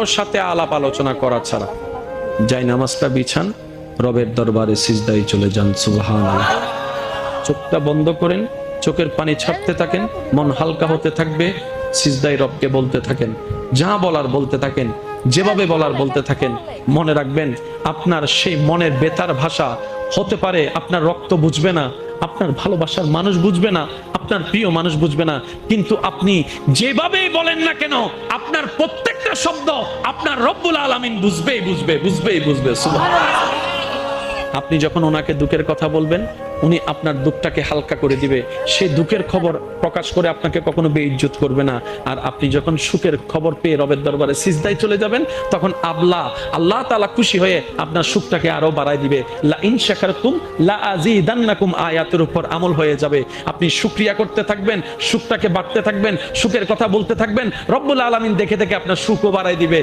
ওর সাথে আলাপ আলোচনা করা ছাড়া যাই নামাজটা বিছান, রবের দরবারে সিজদায় চলে যান। সুবহানাল্লাহ। চোখটা বন্ধ করেন, চোখের পানি ছাড়তে থাকেন, মন হালকা হতে থাকবে, সিজদায় রবকে বলতে থাকেন, যা বলার বলতে থাকেন, যেভাবে বলার বলতে থাকেন। মনে রাখবেন, আপনার সেই মনের বেতার ভাষা হতে পারে আপনার রক্ত বুঝবে না, আপনার ভালোবাসার মানুষ বুঝবে না, আপনার প্রিয় মানুষ বুঝবে না, কিন্তু আপনি যেভাবেই বলেন না কেন, আপনার প্রত্যেকটা শব্দ আপনার রব্বুল আলামিন বুঝবে। সুবহানাল্লাহ। আপনি যখন ওনাকে দুঃখের কথা বলবেন, উনি আপনার দুঃখটাকে হালকা করে দিবে। সেই দুঃখের খবর প্রকাশ করে আপনাকে কখনো বেইজ্জত করবে না। আর আপনি যখন সুখের খবর পেয়ে রবের দরবারে সিজদায় চলে যাবেন, তখন আল্লাহ তাআলা খুশি হয়ে আপনার সুখটাকে আরো বাড়ায় দিবে। লা ইন শাকারতুম লা আযীদান্নাকুম আয়াতের উপর আমল হয়ে যাবে। আপনি শুকরিয়া করতে থাকবেন, সুখটাকে বাড়তে থাকবেন, সুখের কথা বলতে থাকবেন, রব্বুল আলামিন দেখে দেখে আপনার সুখও বাড়ায় দিবে।